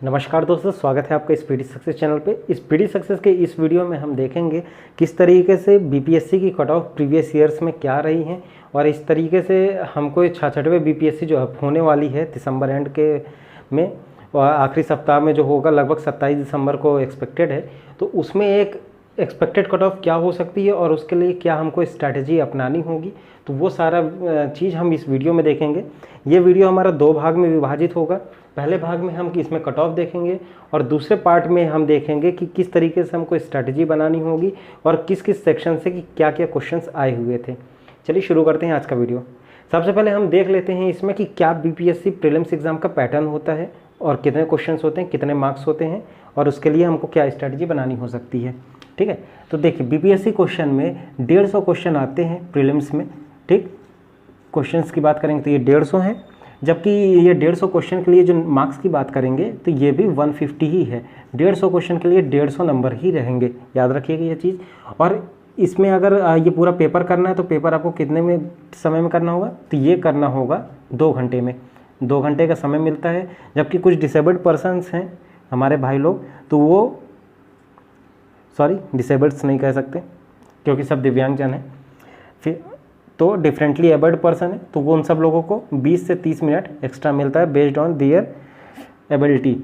नमस्कार दोस्तों, स्वागत है आपका स्पीडी सक्सेस चैनल पे। स्पीडी सक्सेस के इस वीडियो में हम देखेंगे किस तरीके से बीपीएससी की कट ऑफ प्रीवियस ईयर्स में क्या रही हैं और इस तरीके से हमको 66वें बीपीएससी जो अब होने वाली है दिसंबर एंड के में और आखिरी सप्ताह में जो होगा लगभग 27 दिसंबर को एक्सपेक्टेड है, तो उसमें एक एक्सपेक्टेड कट ऑफ क्या हो सकती है और उसके लिए क्या हमको स्ट्रैटेजी अपनानी होगी, तो वो सारा चीज़ हम इस वीडियो में देखेंगे। ये वीडियो हमारा 2 भाग में विभाजित होगा। पहले भाग में हम इसमें कट ऑफ देखेंगे और दूसरे पार्ट में हम देखेंगे कि किस तरीके से हमको स्ट्रैटेजी बनानी होगी और किस किस सेक्शन से कि क्या क्या क्वेश्चंस आए हुए थे। चलिए शुरू करते हैं आज का वीडियो। सबसे पहले हम देख लेते हैं इसमें कि क्या बीपीएससी प्रीलिम्स एग्ज़ाम का पैटर्न होता है और कितने क्वेश्चंस होते हैं, कितने मार्क्स होते हैं और उसके लिए हमको क्या स्ट्रैटेजी बनानी हो सकती है। ठीक है, तो देखिए बीपीएससी क्वेश्चन में 150 क्वेश्चन आते हैं प्रीलिम्स में। ठीक, क्वेश्चंस की बात करेंगे तो ये 150 हैं, जबकि ये 150 क्वेश्चन के लिए जो मार्क्स की बात करेंगे तो ये भी 150 ही है। 150 क्वेश्चन के लिए 150 नंबर ही रहेंगे, याद रखिएगा ये चीज़। और इसमें अगर ये पूरा पेपर करना है तो पेपर आपको कितने में समय में करना होगा, तो ये करना होगा 2 घंटे में। 2 घंटे का समय मिलता है, जबकि कुछ डिसेबल्ड पर्सनस हैं हमारे भाई लोग, तो वो डिसेबल्ड्स नहीं कह सकते क्योंकि सब दिव्यांगजन हैं, फिर तो डिफरेंटली एबल्ड पर्सन है, तो वो उन सब लोगों को 20 से 30 मिनट एक्स्ट्रा मिलता है बेस्ड ऑन दियर एबिलिटी।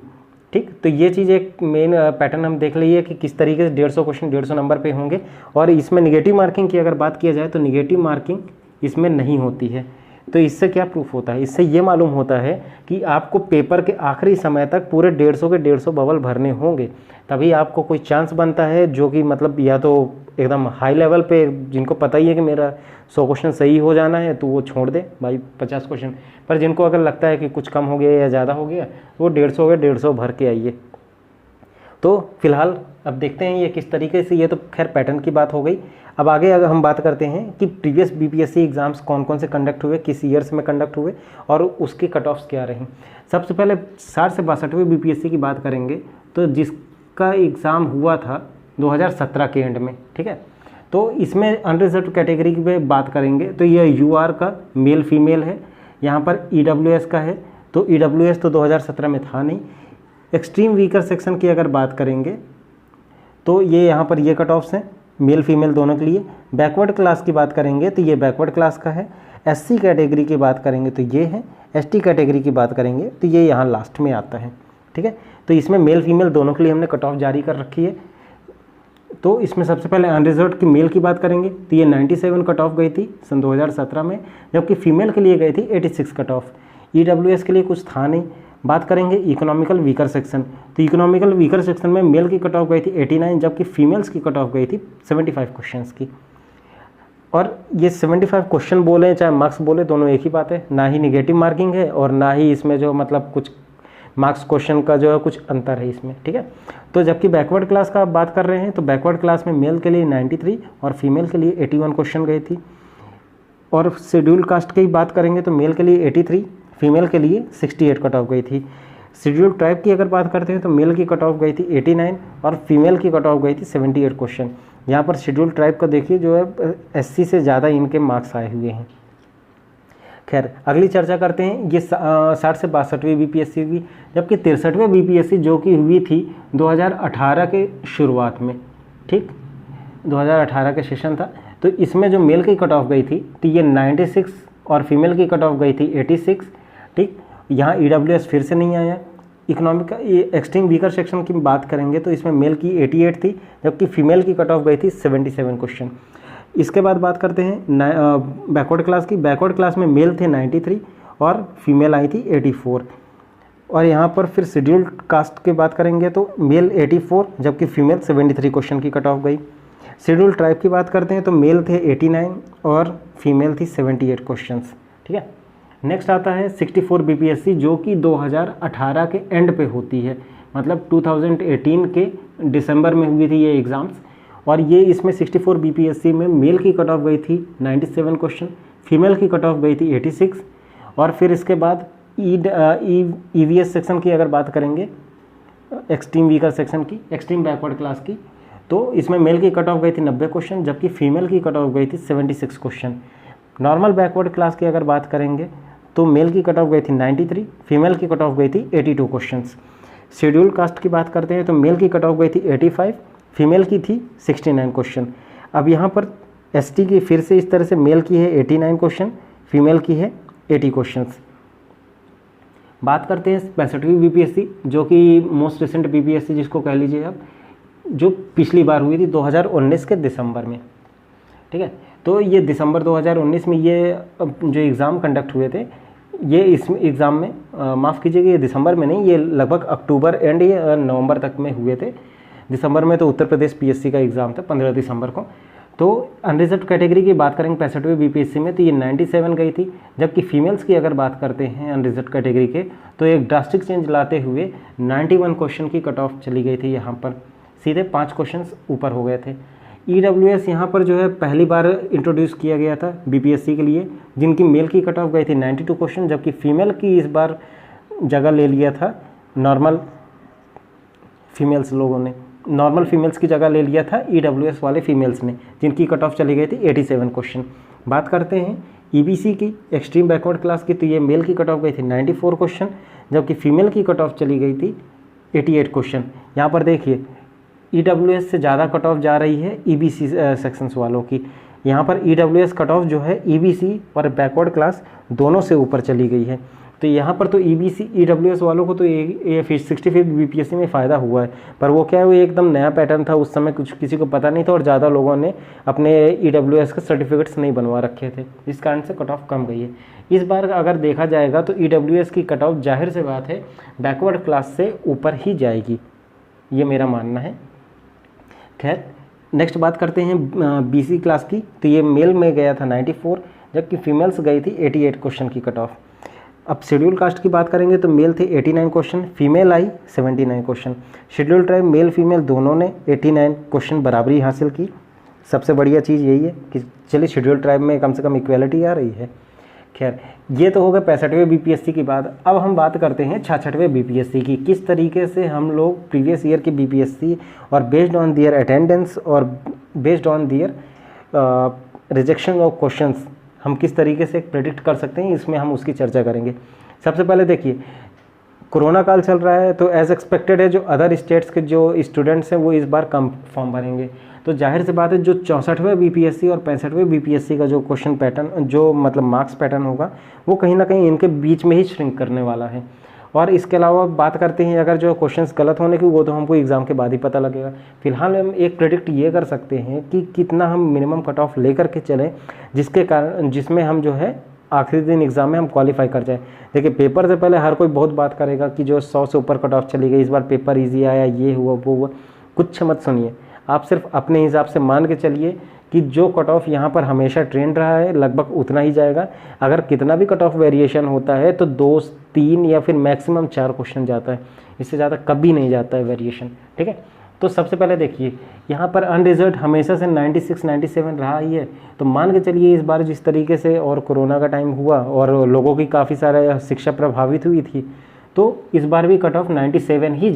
ठीक, तो ये चीज़ एक मेन पैटर्न हम देख लीजिए कि किस तरीके से 150 क्वेश्चन 150 नंबर पे होंगे। और इसमें निगेटिव मार्किंग की अगर बात किया जाए तो निगेटिव मार्किंग इसमें नहीं होती है। तो इससे क्या प्रूफ होता है, इससे ये मालूम होता है कि आपको पेपर के आखिरी समय तक पूरे 150 के 150 बबल भरने होंगे, तभी आपको कोई चांस बनता है, जो कि मतलब या तो एकदम हाई लेवल पे जिनको पता ही है कि मेरा 100 क्वेश्चन सही हो जाना है तो वो छोड़ दे भाई 50 क्वेश्चन, पर जिनको अगर लगता है कि कुछ कम हो गया या ज़्यादा हो गया वो 150 के 150 भर के आइए। तो फिलहाल अब देखते हैं ये किस तरीके से, ये तो खैर पैटर्न की बात हो गई। अब आगे अगर हम बात करते हैं कि प्रीवियस बीपीएससी एग्ज़ाम्स कौन कौन से कंडक्ट हुए, किस ईयर्स में कंडक्ट हुए और उसकी कट ऑफ्स क्या रहीं। सबसे पहले 60 से 62वें बीपीएससी की बात करेंगे तो जिसका एग्ज़ाम हुआ था 2017 के एंड में। ठीक है, तो इसमें अनरिजर्व कैटेगरी की बात करेंगे तो ये यूआर का मेल फीमेल है, यहाँ पर ईडब्ल्यूएस का है, तो ईडब्ल्यूएस तो 2017 में था नहीं। एक्सट्रीम वीकर सेक्शन की अगर बात करेंगे तो ये यहाँ पर ये कट ऑफ्स हैं मेल फीमेल दोनों के लिए। बैकवर्ड क्लास की बात करेंगे तो ये बैकवर्ड क्लास का है। एससी कैटेगरी की बात करेंगे तो ये है। एसटी कैटेगरी की बात करेंगे तो ये यहाँ लास्ट में आता है। ठीक है, तो इसमें मेल फीमेल दोनों के लिए हमने कट ऑफ जारी कर रखी है। तो इसमें सबसे पहले अनरिजर्व्ड की मेल की बात करेंगे तो ये 97 कट ऑफ गई थी सन 2017 में, जबकि फीमेल के लिए गई थी 86 कट ऑफ। ईडब्ल्यूएस के लिए कुछ था नहीं। बात करेंगे इकोनॉमिकल वीकर सेक्शन, तो इकोनॉमिकल वीकर सेक्शन में मेल की कट ऑफ गई थी 89, जबकि फीमेल्स की कट ऑफ गई थी 75 क्वेश्चंस की। और ये 75 क्वेश्चन बोले चाहे मार्क्स बोले दोनों एक ही बात है, ना ही निगेटिव मार्किंग है और ना ही इसमें जो मतलब कुछ मार्क्स क्वेश्चन का जो है कुछ अंतर है इसमें। ठीक है, तो जबकि बैकवर्ड क्लास का आप बात कर रहे हैं तो बैकवर्ड क्लास में मेल के लिए 93 और फीमेल के लिए 81 क्वेश्चन गई थी। और शेड्यूल कास्ट की बात करेंगे तो मेल के लिए 83, फीमेल के लिए 68 कट ऑफ गई थी। शेड्यूल ट्राइब की अगर बात करते हैं तो मेल की कट ऑफ गई थी 89 और फीमेल की कट ऑफ गई थी 78 क्वेश्चन। यहाँ पर शेड्यूल ट्राइब का देखिए जो है एससी से ज़्यादा इनके मार्क्स आए हुए हैं। खैर अगली चर्चा करते हैं ये 60 से 62वें बीपीएससी की, जबकि 63वें बीपीएससी जो कि हुई थी 2018 के शुरुआत में। ठीक, 2018 का सेशन था, तो इसमें जो मेल की कट ऑफ गई थी तो ये 96 और फीमेल की कट ऑफ गई थी 86। ठीक, यहाँ ईडब्ल्यूएस फिर से नहीं आया। इकोनॉमिक एक्सट्रीम वीकर सेक्शन की बात करेंगे तो इसमें मेल की 88 थी, जबकि फीमेल की कट ऑफ गई थी 77 क्वेश्चन। इसके बाद बात करते हैं बैकवर्ड क्लास की। बैकवर्ड क्लास में मेल थे 93 और फीमेल आई थी 84। और यहाँ पर फिर शेड्यूल कास्ट की बात करेंगे तो मेल 84 जबकि फीमेल 73 क्वेश्चन की कट ऑफ गई। शेड्यूल ट्राइब की बात करते हैं तो मेल थे 89 और फीमेल थी 78 क्वेश्चंस। ठीक है, नेक्स्ट आता है 64 बीपीएससी जो कि 2018 के एंड पे होती है, मतलब 2018 के दिसंबर में हुई थी ये एग्ज़ाम्स। और ये इसमें 64 बीपीएससी में मेल की कट ऑफ गई थी 97 क्वेश्चन, फीमेल की कट ऑफ गई थी 86। और फिर इसके बाद ईवीएस सेक्शन की अगर बात करेंगे, एक्सट्रीम वीकर सेक्शन की, एक्सट्रीम बैकवर्ड क्लास की, तो इसमें मेल की कट ऑफ गई थी 90 क्वेश्चन, जबकि फीमेल की कट ऑफ गई थी 76 क्वेश्चन। नॉर्मल बैकवर्ड क्लास की अगर बात करेंगे तो मेल की कट ऑफ गई थी 93, फीमेल की कट ऑफ गई थी 82 क्वेश्चंस। शेड्यूल कास्ट की बात करते हैं तो मेल की कट ऑफ गई थी 85, फीमेल की थी 69 क्वेश्चन। अब यहाँ पर एसटी की फिर से इस तरह से मेल की है 89 क्वेश्चन, फीमेल की है 80 क्वेश्चंस। बात करते हैं 65वीं बीपीएससी जो कि मोस्ट रिसेंट बीपीएससी जिसको कह लीजिए आप, जो पिछली बार हुई थी 2019 के दिसंबर में, ठीक है। तो ये दिसंबर 2019 में ये जो एग्ज़ाम कंडक्ट हुए थे, ये इस एग्ज़ाम में माफ़ कीजिएगा, ये दिसंबर में नहीं, ये लगभग अक्टूबर एंड या नवंबर तक में हुए थे। दिसंबर में तो उत्तर प्रदेश पीएससी का एग्ज़ाम था 15 दिसंबर को। तो अनरिजर्व कैटेगरी की बात करेंगे 65वीं बीपीएससी में तो ये 97 गई थी, जबकि फीमेल्स की अगर बात करते हैं अनरिजर्व कैटेगरी के तो एक ड्रास्टिक चेंज लाते हुए 91 क्वेश्चन की कट ऑफ चली गई थी। यहाँ पर सीधे 5 क्वेश्चन ऊपर हो गए थे। ईडब्ल्यूएस यहाँ पर जो है पहली बार इंट्रोड्यूस किया गया था बीपीएससी के लिए, जिनकी मेल की कट ऑफ गई थी 92 क्वेश्चन, जबकि फीमेल की इस बार जगह ले लिया था नॉर्मल फीमेल्स लोगों ने, नॉर्मल फीमेल्स की जगह ले लिया था ईडब्ल्यूएस वाले फीमेल्स ने, जिनकी कट ऑफ चली गई थी 87 क्वेश्चन। बात करते हैं ईबीसी की, एक्सट्रीम बैकवर्ड क्लास की, तो ये मेल की कट ऑफ गई थी 94 क्वेश्चन, जबकि फीमेल की कट ऑफ चली गई थी 88 क्वेश्चन। यहाँ पर देखिए ईडब्ल्यूएस से ज़्यादा कट ऑफ जा रही है ईबीसी सेक्शंस वालों की। यहाँ पर ईडब्ल्यूएस कट ऑफ जो है ईबीसी और बैकवर्ड क्लास दोनों से ऊपर चली गई है। तो यहाँ पर तो ईबीसी ईडब्ल्यूएस वालों को तो ये 65 बीपीएससी में फ़ायदा हुआ है, पर वो क्या है, वो एकदम नया पैटर्न था, उस समय कुछ किसी को पता नहीं था और ज़्यादा लोगों ने अपने ईडब्ल्यूएस के सर्टिफिकेट्स नहीं बनवा रखे थे, इस कारण से कट ऑफ कम गई है। इस बार अगर देखा जाएगा तो ईडब्ल्यूएस की कट ऑफ जाहिर से बात है बैकवर्ड क्लास से ऊपर ही जाएगी, ये मेरा मानना है। खैर नेक्स्ट बात करते हैं बीसी क्लास की, तो ये मेल में गया था 94, जबकि फीमेल्स गई थी 88 क्वेश्चन की कट ऑफ। अब शेड्यूल कास्ट की बात करेंगे तो मेल थे 89 question, female I 79 question. Schedule tribe male female दोनों ने 89 क्वेश्चन बराबरी हासिल की। सबसे बढ़िया चीज़ यही है कि चलिए शेड्यूल ट्राइब में कम से कम इक्वेलिटी आ रही है। खैर ये तो हो गया 65वें बीपीएससी की बात। अब हम बात करते हैं 66वें बीपीएससी की, किस तरीके से हम लोग प्रीवियस ईयर के बीपीएससी और बेस्ड ऑन दियर अटेंडेंस और based on their rejection of questions हम किस तरीके से प्रेडिक्ट कर सकते हैं, इसमें हम उसकी चर्चा करेंगे। सबसे पहले देखिए कोरोना काल चल रहा है, तो एज एक्सपेक्टेड है जो अदर स्टेट्स के जो स्टूडेंट्स हैं वो इस बार कम फॉर्म भरेंगे। तो जाहिर सी बात है जो 64वें बीपीएससी और 65वें बीपीएससी का जो क्वेश्चन पैटर्न, जो मतलब मार्क्स पैटर्न होगा, वो कहीं ना कहीं इनके बीच में ही श्रिंक करने वाला है। और इसके अलावा बात करते हैं अगर जो क्वेश्चंस गलत होने की, वो तो हमको एग्ज़ाम के बाद ही पता लगेगा। फिलहाल हम एक प्रेडिक्ट ये कर सकते हैं कि कितना हम मिनिमम कट ऑफ लेकर के चलें, जिसके कारण जिसमें हम जो है आखिरी दिन एग्ज़ाम में हम क्वालिफाई कर जाए। देखिए पेपर से पहले हर कोई बहुत बात करेगा कि जो 100 से ऊपर कट ऑफ चली गई, इस बार पेपर ईजी आया, ये हुआ वो हुआ, कुछ मत सुनिए। आप सिर्फ अपने हिसाब से मान के चलिए कि जो कट ऑफ यहाँ पर हमेशा ट्रेंड रहा है लगभग उतना ही जाएगा। अगर कितना भी कट ऑफ वेरिएशन होता है तो 2, 3 या फिर मैक्सिमम 4 क्वेश्चन जाता है, इससे ज़्यादा कभी नहीं जाता है वेरिएशन, ठीक है। तो सबसे पहले देखिए यहाँ पर अनरिजर्व हमेशा से 96, 97 रहा ही है। तो मान के चलिए इस बार जिस तरीके से और कोरोना का टाइम हुआ और लोगों की काफ़ी सारा शिक्षा प्रभावित हुई थी, तो इस बार भी कट ऑफ 97 ही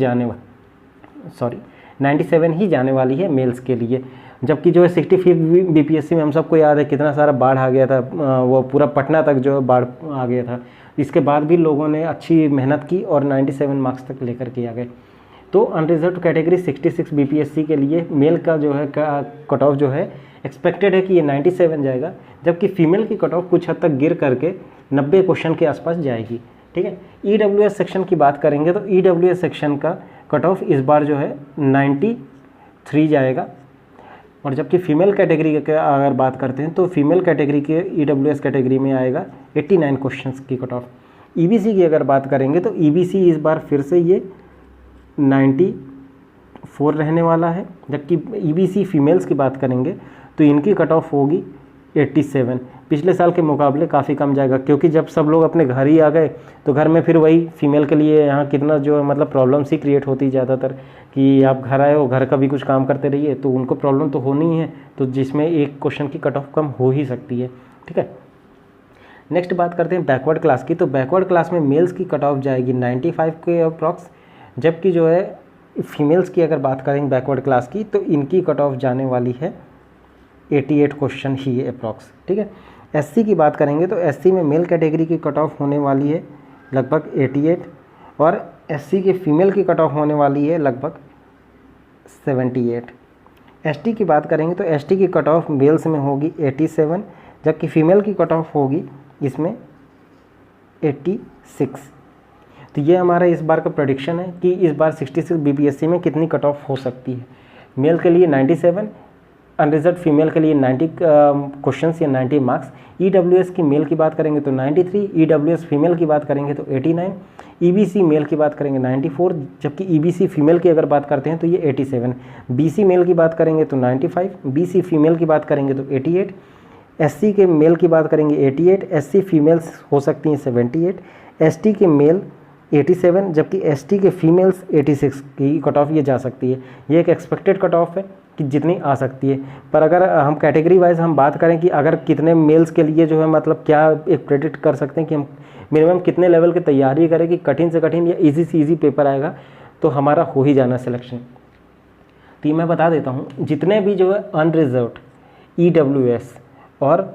जाने वाली है मेल्स के लिए। जबकि जो है 65 बीपीएससी में हम सबको याद है कितना सारा बाढ़ आ गया था, वो पूरा पटना तक जो बाढ़ आ गया था। इसके बाद भी लोगों ने अच्छी मेहनत की और 97 मार्क्स तक लेकर के आ गए। तो अनरिजर्व कैटेगरी 66 बीपीएससी के लिए मेल का जो है कट ऑफ जो है एक्सपेक्टेड है कि ये 97 जाएगा, जबकि फीमेल की कट ऑफ कुछ हद तक गिर करके 90 क्वेश्चन के आसपास जाएगी, ठीक है। ईडब्ल्यूएस सेक्शन की बात करेंगे तो ईडब्ल्यूएस सेक्शन का कट ऑफ इस बार जो है 93 जाएगा। और जबकि फीमेल कैटेगरी का अगर बात करते हैं तो फीमेल कैटेगरी के ईडब्ल्यूएस कैटेगरी में आएगा 89 क्वेश्चंस की कट ऑफ। ईबीसी की अगर बात करेंगे तो ईबीसी इस बार फिर से ये 94 रहने वाला है, जबकि ईबीसी फीमेल्स की बात करेंगे तो इनकी कट ऑफ होगी 87। पिछले साल के मुकाबले काफ़ी कम जाएगा, क्योंकि जब सब लोग अपने घर ही आ गए तो घर में फिर वही फीमेल के लिए यहाँ कितना जो है मतलब प्रॉब्लम्स ही क्रिएट होती ज़्यादातर कि आप घर आए हो, घर का भी कुछ काम करते रहिए, तो उनको प्रॉब्लम तो होनी ही है, तो जिसमें एक क्वेश्चन की कट ऑफ कम हो ही सकती है, ठीक है। नेक्स्ट बात करते हैं बैकवर्ड क्लास की। तो बैकवर्ड क्लास में मेल्स की कट ऑफ जाएगी 95 के अप्रॉक्स, जबकि जो है फीमेल्स की अगर बात करेंगे बैकवर्ड क्लास की तो इनकी कट ऑफ जाने वाली है 88 क्वेश्चन ही है अप्रॉक्स, ठीक है। एससी की बात करेंगे तो एससी में मेल कैटेगरी की कट ऑफ होने वाली है लगभग 88 और SC के फीमेल की कट ऑफ होने वाली है लगभग 78। ST की बात करेंगे तो ST की कट ऑफ मेल्स में होगी 87, जबकि फीमेल की कट ऑफ होगी इसमें 86। तो ये हमारा इस बार का प्रेडिक्शन है कि इस बार 66 BPSC में कितनी कट ऑफ हो सकती है। मेल के लिए 97, अनरिजर्व फीमेल के लिए 90 क्वेश्चंस या 90 मार्क्स। EWS की मेल की बात करेंगे तो 93, EWS फीमेल की बात करेंगे तो 89, EBC मेल की बात करेंगे 94, जबकि EBC फीमेल की अगर बात करते हैं तो ये 87, BC मेल की बात करेंगे तो 95, BC फीमेल की बात करेंगे तो 88, SC के मेल की बात करेंगे 88, SC फीमेल्स हो सकती हैं 78, ST के मेल 87, जबकि ST के फीमेल्स 86 की कट ऑफ ये जा सकती है। ये एक एक्सपेक्टेड कट ऑफ है कि जितनी आ सकती है। पर अगर हम कैटेगरी वाइज हम बात करें कि अगर कितने मेल्स के लिए जो है मतलब क्या एक प्रेडिक्ट कर सकते हैं कि हम मिनिमम कितने लेवल की तैयारी करें कि कठिन से कठिन या इजी से इजी पेपर आएगा तो हमारा हो ही जाना सिलेक्शन। तो ये मैं बता देता हूँ, जितने भी जो है अनरिजर्व्ड EWS और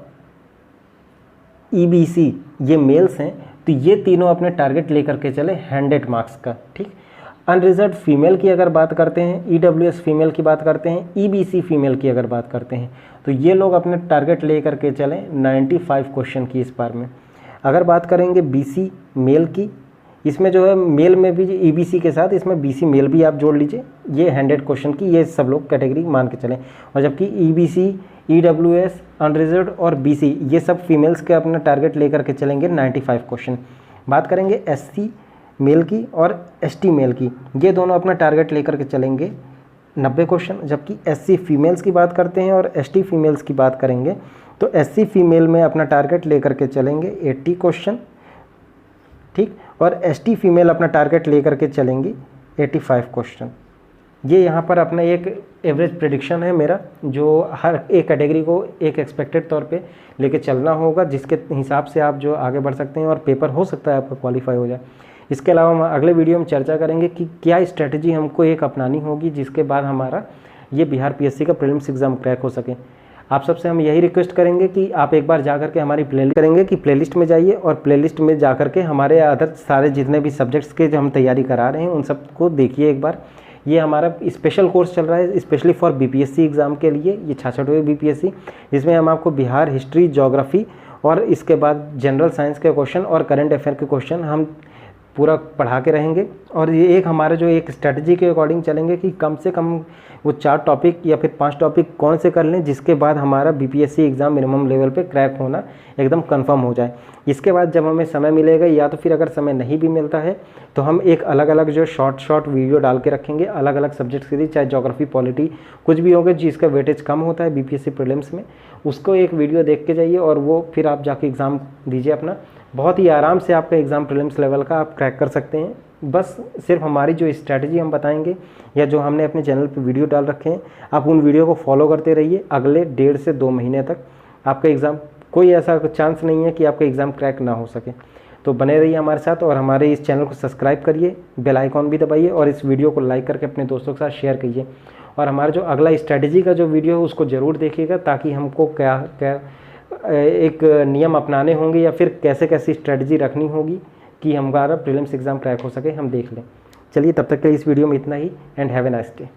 EBC ये मेल्स हैं तो ये तीनों अपने टारगेट लेकर के चले 100 मार्क्स का। ठीक, अनरिजर्व्ड फीमेल की अगर बात करते हैं, EWS फीमेल की बात करते हैं, EBC फीमेल की अगर बात करते हैं तो ये लोग अपने टारगेट लेकर के चलें 95 क्वेश्चन की इस बार में। अगर बात करेंगे BC मेल की, इसमें जो है मेल में भी EBC के साथ इसमें BC मेल भी आप जोड़ लीजिए, ये 100 क्वेश्चन की ये सब लोग कैटेगरी मान के चलें। और जबकि EBC, EWS, अनरिजर्व्ड और BC ये सब फीमेल्स के अपना टारगेट लेकर के चलेंगे 95 क्वेश्चन। बात करेंगे SC मेल की और ST मेल की, ये दोनों अपना टारगेट लेकर के चलेंगे 90 क्वेश्चन। जबकि SC फीमेल्स की बात करते हैं और ST फीमेल्स की बात करेंगे तो SC फीमेल में अपना टारगेट लेकर के चलेंगे 80 क्वेश्चन। ठीक, और ST फीमेल अपना टारगेट लेकर के चलेंगी 85 क्वेश्चन। ये यहाँ पर अपना एक एवरेज प्रेडिक्शन है मेरा, जो हर एक कैटेगरी को एक एक्सपेक्टेड तौर पे लेके चलना होगा, जिसके हिसाब से आप जो आगे बढ़ सकते हैं और पेपर हो सकता है आपका क्वालिफाई हो जाए। इसके अलावा हम अगले वीडियो में चर्चा करेंगे कि क्या स्ट्रेटजी हमको एक अपनानी होगी जिसके बाद हमारा ये बिहार PSC का प्रीलिम्स एग्ज़ाम क्रैक हो सके। आप सबसे हम यही रिक्वेस्ट करेंगे कि आप एक बार जा करके हमारी प्लेलिस्ट में जाइए और प्लेलिस्ट में जा करके हमारे अदर सारे जितने भी सब्जेक्ट्स के जो हम तैयारी करा रहे हैं उन सबको देखिए एक बार। ये हमारा स्पेशल कोर्स चल रहा है स्पेशली फॉर BPSC एग्ज़ाम के लिए, ये 66वें BPSC, जिसमें हम आपको बिहार हिस्ट्री, ज्योग्राफी और इसके बाद जनरल साइंस के क्वेश्चन और करंट अफेयर के क्वेश्चन हम पूरा पढ़ा के रहेंगे। और ये एक हमारे जो एक स्ट्रेटजी के अकॉर्डिंग चलेंगे कि कम से कम वो 4 टॉपिक या फिर 5 टॉपिक कौन से कर लें जिसके बाद हमारा BPSC एग्ज़ाम मिनिमम लेवल पे क्रैक होना एकदम कंफर्म हो जाए। इसके बाद जब हमें समय मिलेगा या तो फिर अगर समय नहीं भी मिलता है तो हम एक अलग अलग जो शॉर्ट वीडियो डाल के रखेंगे अलग अलग सब्जेक्ट्स के लिए, चाहे ज्योग्राफी, पॉलिटी कुछ भी होगा जिसका वेटेज कम होता है BPSC प्रीलिम्स में, उसको एक वीडियो देख के जाइए और वो फिर आप जाके एग्ज़ाम दीजिए अपना। बहुत ही आराम से आपका एग्ज़ाम प्रीलिम्स लेवल का आप क्रैक कर सकते हैं। बस सिर्फ हमारी जो स्ट्रैटेजी हम बताएंगे या जो हमने अपने चैनल पे वीडियो डाल रखे हैं आप उन वीडियो को फॉलो करते रहिए। अगले 1.5 से 2 महीने तक आपका एग्ज़ाम कोई ऐसा चांस नहीं है कि आपका एग्ज़ाम क्रैक ना हो सके। तो बने रहिए हमारे साथ और हमारे इस चैनल को सब्सक्राइब करिए, बेल आइकॉन भी दबाइए और इस वीडियो को लाइक करके अपने दोस्तों के साथ शेयर कीजिए। और हमारा जो अगला स्ट्रैटेजी का जो वीडियो है उसको ज़रूर देखिएगा ताकि हमको क्या एक नियम अपनाने होंगे या फिर कैसे कैसी स्ट्रेटजी रखनी होगी कि हमारा प्रीलिम्स एग्ज़ाम क्रैक हो सके, हम देख लें। चलिए तब तक के लिए इस वीडियो में इतना ही and have a nice day.